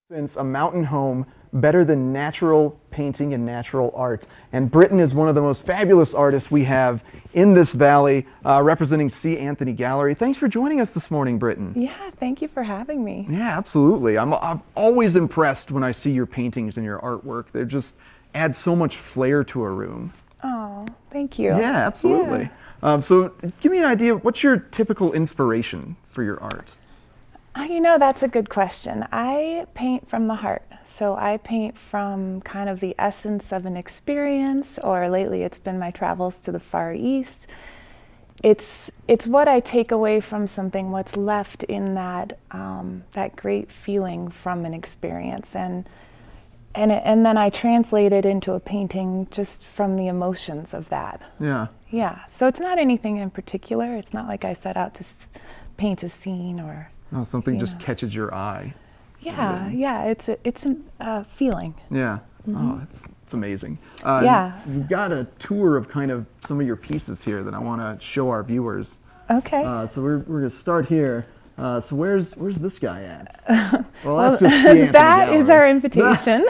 Since a mountain home better than natural painting and natural art. And Britten is one of the most fabulous artists we have in this valley, representing C. Anthony Gallery. Thanks for joining us this morning, Britten. Yeah, thank you for having me. Yeah, absolutely. I'm always impressed when I see your paintings and your artwork. They just add so much flair to a room. Oh, thank you. Yeah, absolutely. Yeah. So give me an idea, what's your typical inspiration for your art? That's a good question. I paint from the heart. So I paint from kind of the essence of an experience, or lately it's been my travels to the Far East. It's what I take away from something, what's left in that that great feeling from an experience, and then I translate it into a painting just from the emotions of that. Yeah. Yeah. So it's not anything in particular. It's not like I set out to paint a scene or. Oh, something just catches your eye. Yeah, yeah, it's a feeling. Yeah. Mm-hmm. Oh, it's amazing. Yeah. You've got a tour of kind of some of your pieces here that I want to show our viewers. Okay. So we're going to start here. So where's this guy at? Well, that's just C. Anthony that Gallery. is our invitation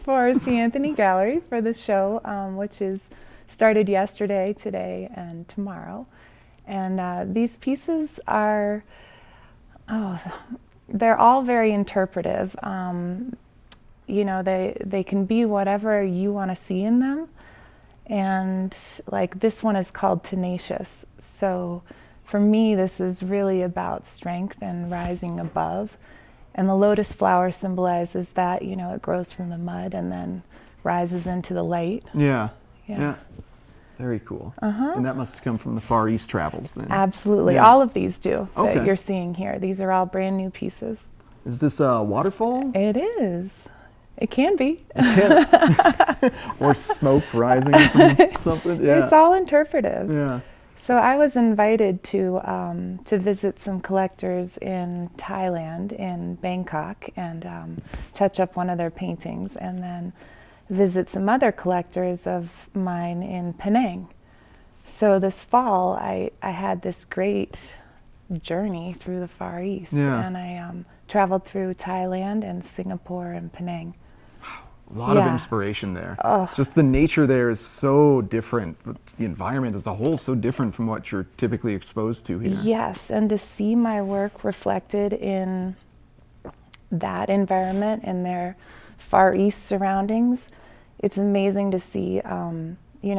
for C. Anthony Gallery for the show, which is started yesterday, today, and tomorrow. And these pieces are, they're all very interpretive. They can be whatever you want to see in them. And like this one is called Tenacious. So for me, this is really about strength and rising above. And the lotus flower symbolizes that, it grows from the mud and then rises into the light. Yeah. Yeah. Yeah. Very cool. Uh-huh. And that must have come from the Far East travels then. Absolutely. Yeah. All of these do Okay. that you're seeing here. These are all brand new pieces. Is this a waterfall? It is. It can be. Or smoke rising from something? Yeah. It's all interpretive. Yeah. So I was invited to visit some collectors in Thailand, in Bangkok, and touch up one of their paintings, and then visit some other collectors of mine in Penang. So this fall, I had this great journey through the Far East, and I traveled through Thailand and Singapore and Penang. A lot of inspiration there. Just the nature there is so different. The environment as a whole is so different from what you're typically exposed to here. Yes, and to see my work reflected in that environment and their Far East surroundings, it's amazing to see,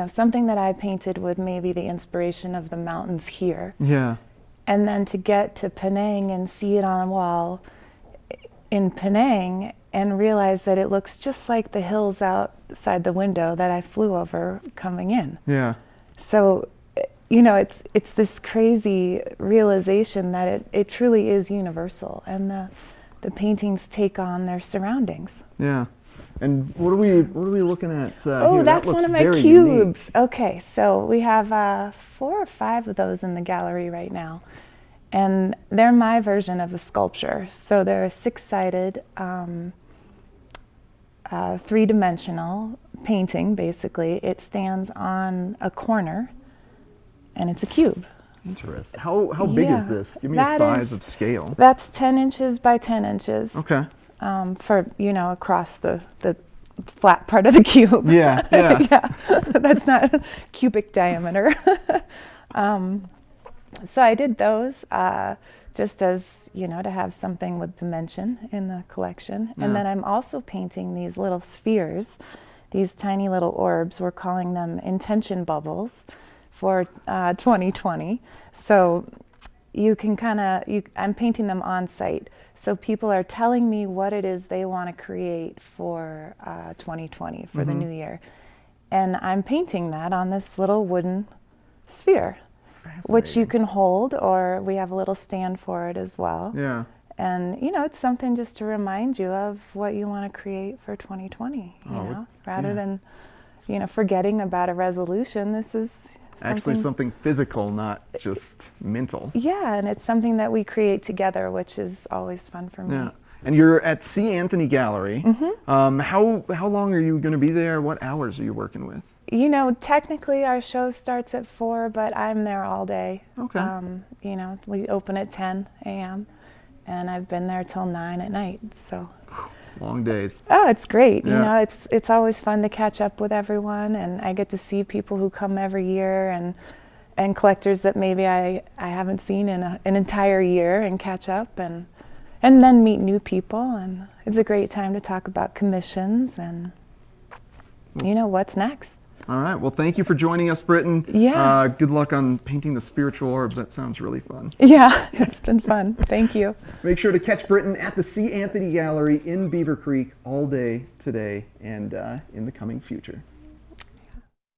something that I painted with maybe the inspiration of the mountains here. Yeah. And then to get to Penang and see it on a wall in Penang and realize that it looks just like the hills outside the window that I flew over coming in. Yeah. So, it's this crazy realization that it truly is universal, and the paintings take on their surroundings. Yeah. And what are we looking at here? That's one of my cubes. Unique. Okay, so we have 4 or 5 of those in the gallery right now. And they're my version of a sculpture. So they're a 6-sided, 3-dimensional painting, basically. It stands on a corner, and it's a cube. Interesting. How big is this? Give me a size of scale. That's 10 inches by 10 inches. Okay. For, across the flat part of the cube. Yeah, yeah. Yeah, that's not cubic diameter. So I did those just as, to have something with dimension in the collection. Yeah. And then I'm also painting these little spheres, these tiny little orbs. We're calling them intention bubbles for 2020. So you can I'm painting them on site. So people are telling me what it is they want to create for 2020, for the new year. And I'm painting that on this little wooden sphere, which you can hold, or we have a little stand for it as well. Yeah. And, it's something just to remind you of what you want to create for 2020, rather than, forgetting about a resolution. This is actually something physical, not just mental. Yeah, and it's something that we create together, which is always fun for me. Yeah. And you're at C. Anthony Gallery. Mm-hmm. How long are you going to be there? What hours are you working with? Technically our show starts at 4, but I'm there all day. Okay. We open at 10 a.m. and I've been there till 9 at night. So. Long days. Oh, it's great. You Yeah. know, it's always fun to catch up with everyone, and I get to see people who come every year, and collectors that maybe I haven't seen in an entire year, and catch up, and then meet new people, and it's a great time to talk about commissions and what's next. All right. Well, thank you for joining us, Britten. Yeah. Good luck on painting the spiritual orbs. That sounds really fun. Yeah, it's been fun. Thank you. Make sure to catch Britten at the C. Anthony Gallery in Beaver Creek all day today and in the coming future.